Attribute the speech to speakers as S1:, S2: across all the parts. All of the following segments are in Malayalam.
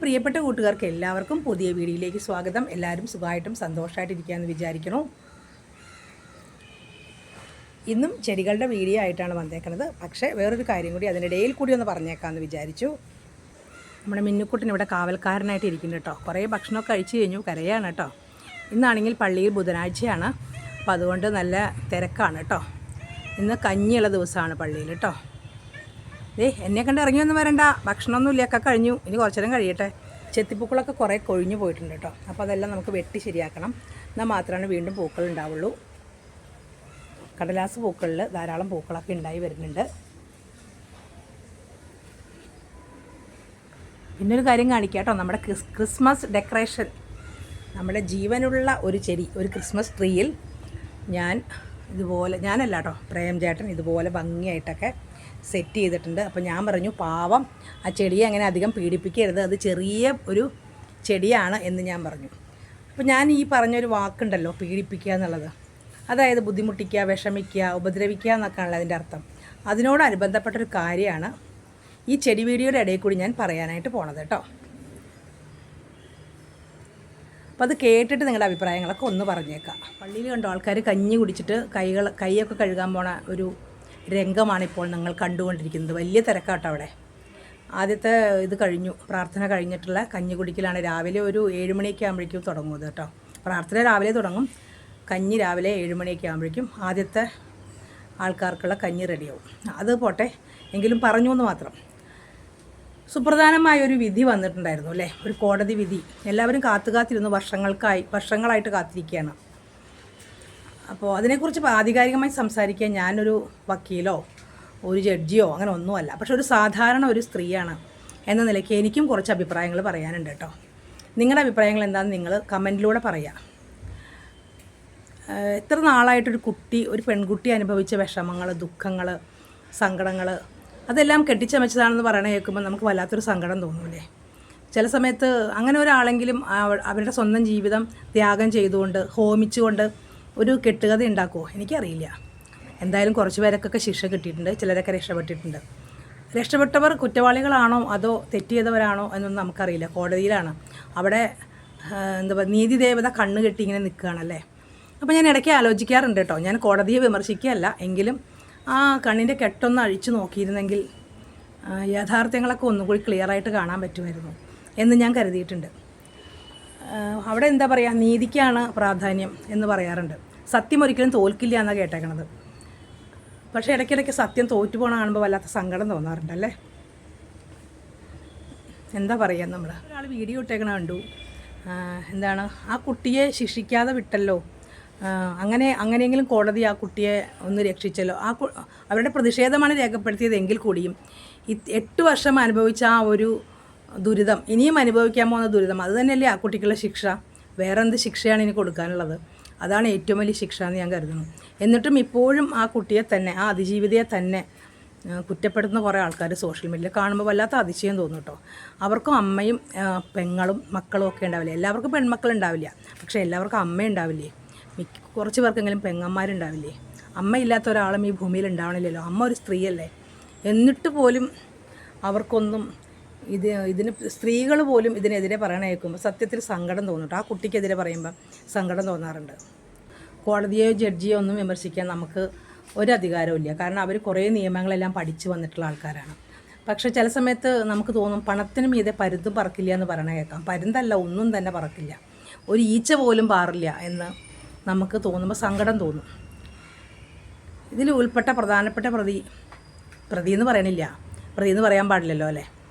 S1: പ്രിയപ്പെട്ട കൂട്ടുകാർക്ക് എല്ലാവർക്കും പുതിയ വീഡിയോയിലേക്ക് സ്വാഗതം. എല്ലാവരും സുഖമായിട്ടും സന്തോഷമായിട്ടിരിക്കുകയെന്ന് വിചാരിക്കുന്നു. ഇന്നും ചെടികളുടെ വീഡിയോ ആയിട്ടാണ് വന്നേക്കുന്നത്. പക്ഷേ വേറൊരു കാര്യം കൂടി അതിനിടയിൽ കൂടി ഒന്ന് പറഞ്ഞേക്കാമെന്ന് വിചാരിച്ചു. നമ്മുടെ മിന്നുക്കുട്ടൻ ഇവിടെ കാവൽക്കാരനായിട്ട് ഇരിക്കുന്നു കേട്ടോ. കുറേ ഭക്ഷണമൊക്കെ കഴിച്ചു കഴിഞ്ഞു, കരയാണ് കേട്ടോ. ഇന്നാണെങ്കിൽ പള്ളിയിൽ ബുധനാഴ്ചയാണ്, അപ്പോൾ അതുകൊണ്ട് നല്ല തിരക്കാണ് കേട്ടോ. ഇന്ന് കഞ്ഞിയുള്ള ദിവസമാണ് പള്ളിയിൽ കേട്ടോ. എന്നെ കണ്ട് ഇറങ്ങിയൊന്നും വരണ്ട, ഭക്ഷണമൊന്നുമില്ല, ഒക്കെ കഴിഞ്ഞു. ഇനി കുറച്ചു നേരം കഴിയട്ടെ. ചെത്തിപ്പൂക്കളൊക്കെ കുറേ കൊഴിഞ്ഞു പോയിട്ടുണ്ട് കേട്ടോ. അപ്പോൾ അതെല്ലാം നമുക്ക് വെട്ടി ശരിയാക്കണം. എന്നാൽ മാത്രമാണ് വീണ്ടും പൂക്കൾ ഉണ്ടാവുള്ളൂ. കടലാസ് പൂക്കളിൽ ധാരാളം പൂക്കളൊക്കെ ഉണ്ടായി വരുന്നുണ്ട്. പിന്നൊരു കാര്യം കാണിക്കാം കേട്ടോ. നമ്മുടെ ക്രിസ്മസ് ഡെക്കറേഷൻ, നമ്മുടെ ജീവനുള്ള ഒരു ചെടി, ഒരു ക്രിസ്മസ് ട്രീയിൽ ഞാനല്ല കേട്ടോ, പ്രേം ചേട്ടൻ ഇതുപോലെ ഭംഗിയായിട്ടൊക്കെ സെറ്റ് ചെയ്തിട്ടുണ്ട്. അപ്പോൾ ഞാൻ പറഞ്ഞു, പാവം ആ ചെടിയെ അങ്ങനെ അധികം പീഡിപ്പിക്കരുത്, അത് ചെറിയ ഒരു ചെടിയാണ് എന്ന് ഞാൻ പറഞ്ഞു. അപ്പോൾ ഞാൻ ഈ പറഞ്ഞൊരു വാക്കുണ്ടല്ലോ, പീഡിപ്പിക്കുക എന്നുള്ളത്, അതായത് ബുദ്ധിമുട്ടിക്കുക, വിഷമിക്കുക, ഉപദ്രവിക്കുക എന്നൊക്കെയാണല്ലോ അതിൻ്റെ അർത്ഥം. അതിനോടനുബന്ധപ്പെട്ടൊരു കാര്യമാണ് ഈ ചെടി വീഡിയോയുടെ ഇടയിൽ കൂടി ഞാൻ പറയാനായിട്ട് പോണത് കേട്ടോ. അപ്പോൾ അത് കേട്ടിട്ട് നിങ്ങളുടെ അഭിപ്രായങ്ങളൊക്കെ ഒന്ന് പറഞ്ഞേക്കാം. പള്ളിയിൽ കണ്ടോ ആൾക്കാർ കഞ്ഞി കുടിച്ചിട്ട് കൈയൊക്കെ കഴുകാൻ പോണ ഒരു രംഗമാണിപ്പോൾ നിങ്ങൾ കണ്ടുകൊണ്ടിരിക്കുന്നത്. വലിയ തിരക്കാട്ടോ അവിടെ. ആദ്യത്തെ ഇത് കഴിഞ്ഞു, പ്രാർത്ഥന കഴിഞ്ഞിട്ടുള്ള കഞ്ഞി കുടിക്കലാണ്. രാവിലെ ഒരു 7 മണിയൊക്കെ ആകുമ്പോഴേക്കും തുടങ്ങുന്നത് കേട്ടോ. പ്രാർത്ഥന രാവിലെ തുടങ്ങും, കഞ്ഞി രാവിലെ 7 മണിയൊക്കെ ആകുമ്പോഴേക്കും ആദ്യത്തെ ആൾക്കാർക്കുള്ള കഞ്ഞി റെഡിയാവും. അത് പോട്ടെ, എങ്കിലും പറഞ്ഞു എന്ന് മാത്രം. സുപ്രധാനമായൊരു വിധി വന്നിട്ടുണ്ടായിരുന്നു അല്ലേ, ഒരു കോടതി വിധി. എല്ലാവരും കാത്തിരുന്നു, വർഷങ്ങളായിട്ട് കാത്തിരിക്കുകയാണ്. അപ്പോൾ അതിനെക്കുറിച്ച് ആധികാരികമായി സംസാരിക്കാൻ ഞാനൊരു വക്കീലോ ഒരു ജഡ്ജിയോ അങ്ങനെ ഒന്നുമല്ല. പക്ഷെ ഒരു സാധാരണ ഒരു സ്ത്രീയാണ് എന്ന നിലയ്ക്ക് എനിക്കും കുറച്ച് അഭിപ്രായങ്ങൾ പറയാനുണ്ട് കേട്ടോ. നിങ്ങളുടെ അഭിപ്രായങ്ങൾ എന്താണെന്ന് നിങ്ങൾ കമൻറ്റിലൂടെ പറയുക. എത്ര നാളായിട്ടൊരു പെൺകുട്ടി അനുഭവിച്ച വിഷമങ്ങൾ, ദുഃഖങ്ങൾ, സങ്കടങ്ങൾ അതെല്ലാം കെട്ടിച്ചമച്ചതാണെന്ന് പറയണ കേൾക്കുമ്പോൾ നമുക്ക് വല്ലാത്തൊരു സങ്കടം തോന്നൂലേ. ചില സമയത്ത് അങ്ങനെ ഒരാളെങ്കിലും അവരുടെ സ്വന്തം ജീവിതം ത്യാഗം ചെയ്തുകൊണ്ട്, ഹോമിച്ചുകൊണ്ട് ഒരു കെട്ടുകഥ ഉണ്ടാക്കുമോ? എനിക്കറിയില്ല. എന്തായാലും കുറച്ച് പേരൊക്കെ ശിക്ഷ കിട്ടിയിട്ടുണ്ട്, ചിലരൊക്കെ രക്ഷപ്പെട്ടിട്ടുണ്ട്. രക്ഷപ്പെട്ടവർ കുറ്റവാളികളാണോ അതോ തെറ്റ് ചെയ്തവരാണോ എന്നൊന്നും നമുക്കറിയില്ല. കോടതിയിലാണ്, അവിടെ നീതി ദേവത കണ്ണ് കെട്ടി ഇങ്ങനെ നിൽക്കുകയാണല്ലേ. അപ്പോൾ ഞാൻ ഇടയ്ക്ക് ആലോചിക്കാറുണ്ട് കേട്ടോ, ഞാൻ കോടതിയെ വിമർശിക്കുകയല്ല, എങ്കിലും ആ കണ്ണിൻ്റെ കെട്ടൊന്ന് അഴിച്ചു നോക്കിയിരുന്നെങ്കിൽ യാഥാർത്ഥ്യങ്ങളൊക്കെ ഒന്നുകൂടി ക്ലിയറായിട്ട് കാണാൻ പറ്റുമായിരുന്നു എന്ന് ഞാൻ കരുതിയിട്ടുണ്ട്. അവിടെ എന്താ പറയുക, നീതിക്കാണ് പ്രാധാന്യം എന്ന് പറയാറുണ്ട്. സത്യം ഒരിക്കലും തോൽക്കില്ല എന്നാണ് കേട്ടേക്കണത്. പക്ഷേ ഇടയ്ക്കിടയ്ക്ക് സത്യം തോറ്റു പോകണ കാണുമ്പോൾ വല്ലാത്ത സങ്കടം തോന്നാറുണ്ടല്ലേ. എന്താ പറയുക, നമ്മൾ ഒരാൾ വീഡിയോ ഇട്ടേക്കണ കണ്ടു, എന്താണ് ആ കുട്ടിയെ ശിക്ഷിക്കാതെ വിട്ടല്ലോ, അങ്ങനെയെങ്കിലും കോടതി ആ കുട്ടിയെ ഒന്ന് രക്ഷിച്ചല്ലോ. അവരുടെ പ്രതിഷേധമാണ് രേഖപ്പെടുത്തിയതെങ്കിൽ കൂടിയും 8 വർഷം അനുഭവിച്ച ആ ഒരു ദുരിതം, ഇനിയും അനുഭവിക്കാൻ പോകുന്ന ദുരിതം, അത് തന്നെയല്ലേ ആ കുട്ടിക്കുള്ള ശിക്ഷ. വേറെ എന്ത് ശിക്ഷയാണ് ഇനി കൊടുക്കാനുള്ളത്? അതാണ് ഏറ്റവും വലിയ ശിക്ഷ എന്ന് ഞാൻ കരുതുന്നു. എന്നിട്ടും ഇപ്പോഴും ആ കുട്ടിയെ തന്നെ, ആ അതിജീവിതയെ തന്നെ കുറ്റപ്പെടുത്തുന്ന കുറേ ആൾക്കാർ സോഷ്യൽ മീഡിയയിൽ കാണുമ്പോൾ വല്ലാത്ത അതിശയം തോന്നും കേട്ടോ. അവർക്കും അമ്മയും പെങ്ങളും മക്കളും ഒക്കെ ഉണ്ടാവില്ലേ. എല്ലാവർക്കും പെൺമക്കളുണ്ടാവില്ല, പക്ഷേ എല്ലാവർക്കും അമ്മയുണ്ടാവില്ലേ. കുറച്ച് പേർക്കെങ്കിലും പെങ്ങന്മാരുണ്ടാവില്ലേ. അമ്മയില്ലാത്ത ഒരാളും ഈ ഭൂമിയിൽ ഉണ്ടാവണില്ലല്ലോ. അമ്മ ഒരു സ്ത്രീയല്ലേ. എന്നിട്ട് പോലും അവർക്കൊന്നും ഇതിന് സ്ത്രീകൾ പോലും ഇതിനെതിരെ പറയണ കേൾക്കുമ്പോൾ സത്യത്തിൽ സങ്കടം തോന്നിട്ട്. ആ കുട്ടിക്കെതിരെ പറയുമ്പോൾ സങ്കടം തോന്നാറുണ്ട്. കോടതിയോ ജഡ്ജിയോ ഒന്നും വിമർശിക്കാൻ നമുക്ക് ഒരധികാരമില്ല. കാരണം അവർ കുറേ നിയമങ്ങളെല്ലാം പഠിച്ചു വന്നിട്ടുള്ള ആൾക്കാരാണ്. പക്ഷേ ചില സമയത്ത് നമുക്ക് തോന്നും, പണത്തിന് മീതെ പരുന്തും പറക്കില്ല എന്ന് പറയണ കേൾക്കാം. പരുന്തല്ല, ഒന്നും തന്നെ പറക്കില്ല, ഒരു ഈച്ച പോലും പാറില്ല എന്ന് നമുക്ക് തോന്നുമ്പോൾ സങ്കടം തോന്നും. ഇതിൽ ഉൾപ്പെട്ട പ്രധാനപ്പെട്ട പ്രതി എന്ന് പറയണില്ല, പ്രതി എന്ന് പറയാൻ പാടില്ലല്ലോ അല്ലേ,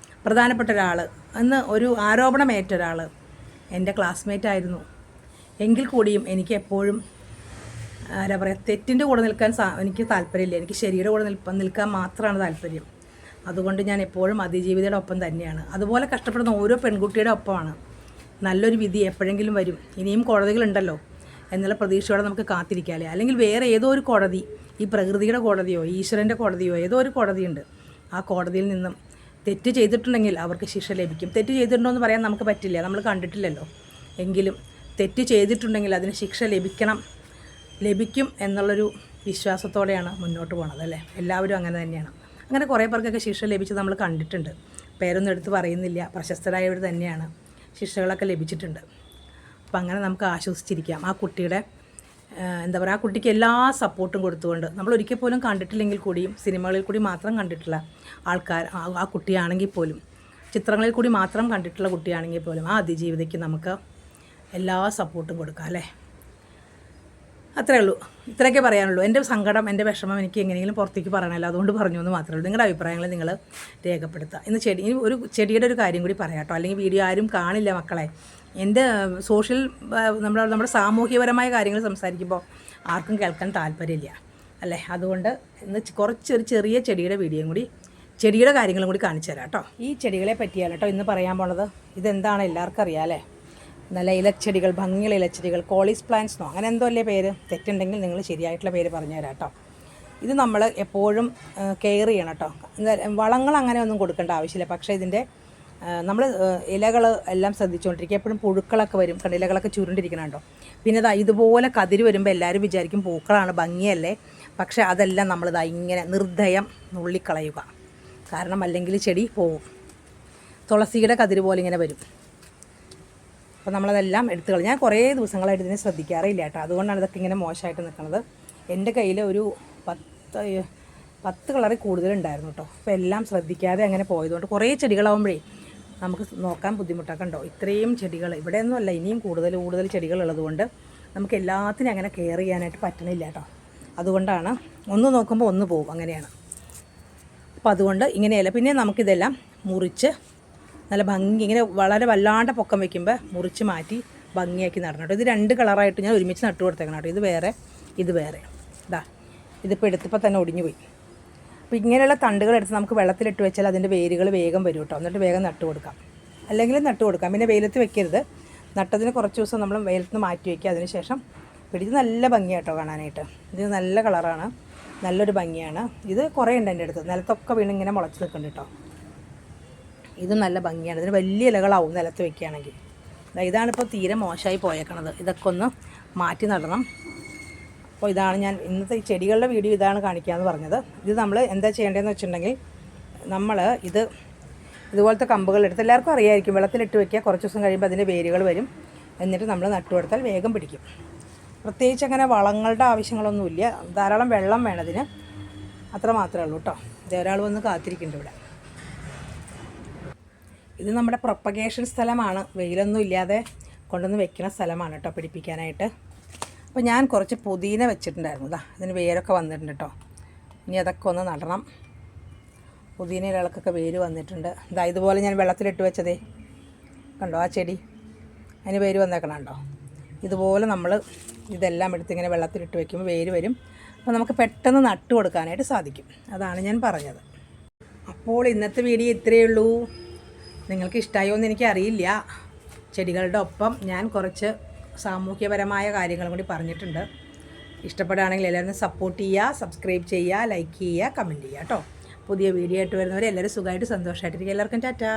S1: പ്രധാനപ്പെട്ട ഒരാൾ, അന്ന് ഒരു ആരോപണമേറ്റ ഒരാൾ എൻ്റെ ക്ലാസ്മേറ്റ് ആയിരുന്നു. എങ്കിൽ കൂടിയും എനിക്ക് എപ്പോഴും എന്താ പറയുക, തെറ്റിൻ്റെ കൂടെ നിൽക്കാൻ എനിക്ക് താല്പര്യമില്ല. എനിക്ക് ശരിയുടെ കൂടെ നിൽക്കാൻ മാത്രമാണ് താല്പര്യം. അതുകൊണ്ട് ഞാൻ എപ്പോഴും അതിജീവിതയുടെ ഒപ്പം തന്നെയാണ്. അതുപോലെ കഷ്ടപ്പെടുന്ന ഓരോ പെൺകുട്ടിയുടെ ഒപ്പമാണ്. നല്ലൊരു വിധി എപ്പോഴെങ്കിലും വരും, ഇനിയും കോടതികളുണ്ടല്ലോ എന്നുള്ള പ്രതീക്ഷയോടെ നമുക്ക് കാത്തിരിക്കാമല്ലേ. അല്ലെങ്കിൽ വേറെ ഏതോ ഒരു കോടതി, ഈ പ്രകൃതിയുടെ കോടതിയോ ഈശ്വരൻ്റെ കോടതിയോ ഏതോ ഒരു കോടതിയുണ്ട്, ആ കോടതിയിൽ നിന്നും തെറ്റ് ചെയ്തിട്ടുണ്ടെങ്കിൽ അവർക്ക് ശിക്ഷ ലഭിക്കും. തെറ്റ് ചെയ്തിട്ടുണ്ടോ എന്ന് പറയാൻ നമുക്ക് പറ്റില്ല, നമ്മൾ കണ്ടിട്ടില്ലല്ലോ. എങ്കിലും തെറ്റ് ചെയ്തിട്ടുണ്ടെങ്കിൽ അതിന് ശിക്ഷ ലഭിക്കും എന്നുള്ളൊരു വിശ്വാസത്തോടെയാണ് മുന്നോട്ട് പോകണത് അല്ലേ. എല്ലാവരും അങ്ങനെ തന്നെയാണ്. അങ്ങനെ കുറേ പേർക്കൊക്കെ ശിക്ഷ ലഭിച്ച് നമ്മൾ കണ്ടിട്ടുണ്ട്. പേരൊന്നും എടുത്ത് പറയുന്നില്ല, പ്രശസ്തരായവർ തന്നെയാണ്, ശിക്ഷകളൊക്കെ ലഭിച്ചിട്ടുണ്ട്. അപ്പം അങ്ങനെ നമുക്ക് ആശ്വസിച്ചിരിക്കാം. ആ കുട്ടിയുടെ എന്താ പറയുക, ആ കുട്ടിക്ക് എല്ലാ സപ്പോർട്ടും കൊടുത്തുകൊണ്ട്, നമ്മൾ ഒരിക്കൽ പോലും കണ്ടിട്ടില്ലെങ്കിൽ കൂടിയും സിനിമകളിൽ കൂടി മാത്രം കണ്ടിട്ടുള്ള ആൾക്കാർ, ആ കുട്ടിയാണെങ്കിൽ പോലും, ചിത്രങ്ങളിൽ കൂടി മാത്രം കണ്ടിട്ടുള്ള കുട്ടിയാണെങ്കിൽ പോലും ആ അതിജീവിതയ്ക്ക് നമുക്ക് എല്ലാ സപ്പോർട്ടും കൊടുക്കാം അല്ലേ. അത്രേ ഉള്ളൂ, ഇത്രയൊക്കെ പറയാനുള്ളൂ. എൻ്റെ സങ്കടം, എൻ്റെ വിഷമം എനിക്ക് എങ്ങനെയെങ്കിലും പുറത്തേക്ക് പറയണമല്ലോ, അതുകൊണ്ട് പറഞ്ഞു എന്ന് മാത്രമേ ഉള്ളൂ. നിങ്ങളുടെ അഭിപ്രായങ്ങൾ നിങ്ങൾ രേഖപ്പെടുത്തുക. ഇന്ന് ഇനി ഒരു ചെടിയുടെ ഒരു കാര്യം കൂടി പറയാം കേട്ടോ, അല്ലെങ്കിൽ വീഡിയോ ആരും കാണില്ല മക്കളെ. എൻ്റെ നമ്മുടെ സാമൂഹ്യപരമായ കാര്യങ്ങൾ സംസാരിക്കുമ്പോൾ ആർക്കും കേൾക്കാൻ താല്പര്യമില്ല അല്ലേ. അതുകൊണ്ട് ഇന്ന് കുറച്ചൊരു ചെറിയ ചെടിയുടെ വീഡിയോയും കൂടി, ചെടിയുടെ കാര്യങ്ങളും കൂടി കാണിച്ചു തരാം കേട്ടോ. ഈ ചെടികളെ പറ്റിയാണ് കേട്ടോ ഇന്ന് പറയാൻ പോണത്. ഇതെന്താണ് എല്ലാവർക്കും അറിയാം അല്ലേ. നല്ല ഇലച്ചെടികൾ, ഭംഗിയുള്ള ഇലച്ചെടികൾ, കോളീസ് പ്ലാന്റ്സിനോ അങ്ങനെ എന്തോ അല്ലേ പേര്. തെറ്റുണ്ടെങ്കിൽ നിങ്ങൾ ശരിയായിട്ടുള്ള പേര് പറഞ്ഞു തരാം കേട്ടോ. ഇത് നമ്മൾ എപ്പോഴും കെയർ ചെയ്യണം കേട്ടോ. വളങ്ങൾ അങ്ങനെ ഒന്നും കൊടുക്കേണ്ട ആവശ്യമില്ല. പക്ഷേ ഇതിൻ്റെ നമ്മൾ ഇലകൾ എല്ലാം ശ്രദ്ധിച്ചുകൊണ്ടിരിക്കുക. എപ്പോഴും പുഴുക്കളൊക്കെ വരും, ഇലകളൊക്കെ ചുരുണ്ടിരിക്കണം കേട്ടോ. പിന്നെ ഇതുപോലെ കതിര് വരുമ്പോൾ എല്ലാവരും വിചാരിക്കും പൂക്കളാണ്, ഭംഗിയല്ലേ. പക്ഷേ അതെല്ലാം നമ്മളിതാ ഇങ്ങനെ നിർദ്ദയം നുള്ളിക്കളയുക. കാരണം അല്ലെങ്കിൽ ചെടി പോവും. തുളസിയുടെ കതിര് പോലെ ഇങ്ങനെ വരും. അപ്പോൾ നമ്മളതെല്ലാം എടുത്തു കളഞ്ഞു. ഞാൻ കുറേ ദിവസങ്ങളായിട്ട് ഇതിനെ ശ്രദ്ധിക്കാറില്ല കേട്ടോ. അതുകൊണ്ടാണ് ഇതൊക്കെ ഇങ്ങനെ മോശമായിട്ട് നിൽക്കുന്നത്. എൻ്റെ കയ്യിൽ ഒരു 10 കളറിൽ കൂടുതലുണ്ടായിരുന്നു കേട്ടോ. അപ്പോൾ എല്ലാം ശ്രദ്ധിക്കാതെ അങ്ങനെ പോയതുകൊണ്ട് കുറേ ചെടികളാവുമ്പോഴേ നമുക്ക് നോക്കാൻ ബുദ്ധിമുട്ടൊക്കെ ഉണ്ടോ. ഇത്രയും ചെടികൾ ഇവിടെയൊന്നും അല്ല, ഇനിയും കൂടുതൽ ചെടികളുള്ളതുകൊണ്ട് നമുക്ക് എല്ലാത്തിനും അങ്ങനെ കെയർ ചെയ്യാനായിട്ട് പറ്റണില്ല കേട്ടോ. അതുകൊണ്ടാണ് ഒന്ന് നോക്കുമ്പോൾ ഒന്ന് പോകും, അങ്ങനെയാണ്. അപ്പോൾ അതുകൊണ്ട് ഇങ്ങനെയല്ല. പിന്നെ നമുക്കിതെല്ലാം മുറിച്ച് നല്ല ഭംഗി, ഇങ്ങനെ വളരെ വല്ലാണ്ട് പൊക്കം വയ്ക്കുമ്പോൾ മുറിച്ച് മാറ്റി ഭംഗിയാക്കി നടണം കേട്ടോ. ഇത് 2 കളറായിട്ട് ഞാൻ ഒരുമിച്ച് നട്ടു കൊടുത്തേക്കണം കേട്ടോ. ഇത് വേറെ, ഇത് വേറെ. ഇതിപ്പോൾ എടുത്തപ്പോൾ തന്നെ ഒടിഞ്ഞു പോയി. അപ്പോൾ ഇങ്ങനെയുള്ള തണ്ടുകൾ എടുത്ത് നമുക്ക് വെള്ളത്തിലിട്ട് വെച്ചാൽ അതിൻ്റെ വേരുകൾ വേഗം വരും കേട്ടോ. എന്നിട്ട് വേഗം നട്ടു കൊടുക്കാം, അല്ലെങ്കിൽ നട്ടു കൊടുക്കാം. പിന്നെ വെയിലത്ത് വെക്കരുത്. നട്ടതിന് കുറച്ച് ദിവസം നമ്മൾ വെയിലത്ത് നിന്ന് മാറ്റി വയ്ക്കുക. അതിന് ശേഷം പിടിച്ച് നല്ല ഭംഗിയാട്ടോ കാണാനായിട്ട്. ഇത് നല്ല കളറാണ്, നല്ലൊരു ഭംഗിയാണ്. ഇത് കുറേ ഉണ്ട് എൻ്റെ അടുത്ത്, നിലത്തൊക്കെ വീണ് ഇങ്ങനെ മുളച്ച് നിൽക്കുന്നുണ്ട് കേട്ടോ. ഇതും നല്ല ഭംഗിയാണ്. ഇതിന് വലിയ ഇലകളാവും നിലത്ത് വെക്കുകയാണെങ്കിൽ. ഇതാണിപ്പോൾ തീരെ മോശമായി പോയേക്കണത്. ഇതൊക്കെ ഒന്ന് മാറ്റി നടണം. അപ്പോൾ ഇതാണ് ഞാൻ ഇന്നത്തെ ഈ ചെടികളുടെ വീഡിയോ ഇതാണ് കാണിക്കാമെന്ന് പറഞ്ഞത്. ഇത് നമ്മൾ എന്താ ചെയ്യേണ്ടതെന്ന് വെച്ചിട്ടുണ്ടെങ്കിൽ, നമ്മൾ ഇതുപോലത്തെ കമ്പുകൾ എടുത്ത്, എല്ലാവർക്കും അറിയാമായിരിക്കും, വെള്ളത്തിലിട്ട് വയ്ക്കുക. കുറച്ച് ദിവസം കഴിയുമ്പോൾ അതിൻ്റെ വേരുകൾ വരും. എന്നിട്ട് നമ്മൾ നട്ടു കൊടുത്താൽ വേഗം പിടിക്കും. പ്രത്യേകിച്ച് അങ്ങനെ വളങ്ങളുടെ ആവശ്യങ്ങളൊന്നുമില്ല. ധാരാളം വെള്ളം വേണതിന്, അത്ര മാത്രമേ ഉള്ളൂ കേട്ടോ. ഒരാൾ വന്ന് കാത്തിരിക്കുന്നുണ്ട് ഇവിടെ. ഇത് നമ്മുടെ പ്രൊപ്പഗേഷൻ സ്ഥലമാണ്. വെയിലൊന്നും ഇല്ലാതെ കൊണ്ടുവന്ന് വെക്കുന്ന സ്ഥലമാണ് കേട്ടോ, പിടിപ്പിക്കാനായിട്ട്. അപ്പോൾ ഞാൻ കുറച്ച് പുതിന വെച്ചിട്ടുണ്ടായിരുന്നു. ഇതിന് വേരൊക്കെ വന്നിട്ടുണ്ട് കേട്ടോ. ഇനി അതൊക്കെ ഒന്ന് നടണം. പുതിന ഇലകൾക്കൊക്കെ വേര് വന്നിട്ടുണ്ട്. ഇതുപോലെ ഞാൻ വെള്ളത്തിലിട്ട് വെച്ചതേ കണ്ടോ, ആ ചെടി അതിന് വേര് വന്നേക്കണം കേട്ടോ. ഇതുപോലെ നമ്മൾ ഇതെല്ലാം എടുത്തിങ്ങനെ വെള്ളത്തിലിട്ട് വെക്കുമ്പോൾ വേര് വരും. അപ്പോൾ നമുക്ക് പെട്ടെന്ന് നട്ടു കൊടുക്കാനായിട്ട് സാധിക്കും. അതാണ് ഞാൻ പറഞ്ഞത്. അപ്പോൾ ഇന്നത്തെ വീഡിയോ ഇത്രയേ ഉള്ളൂ. നിങ്ങൾക്ക് ഇഷ്ടമായോ എന്ന് എനിക്കറിയില്ല. ചെടികളുടെ ഒപ്പം ഞാൻ കുറച്ച് സാമൂഹ്യപരമായ കാര്യങ്ങളും കൂടി പറഞ്ഞിട്ടുണ്ട്. ഇഷ്ടപ്പെടുകയാണെങ്കിൽ എല്ലാവരും സപ്പോർട്ട് ചെയ്യുക, സബ്സ്ക്രൈബ് ചെയ്യുക, ലൈക്ക് ചെയ്യുക, കമൻറ്റ് ചെയ്യുക കേട്ടോ. പുതിയ വീഡിയോ ആയിട്ട് വരുന്നവരെ എല്ലാവരും സുഖമായിട്ട് സന്തോഷമായിട്ടിരിക്കുക. എല്ലാവർക്കും ടാറ്റാ.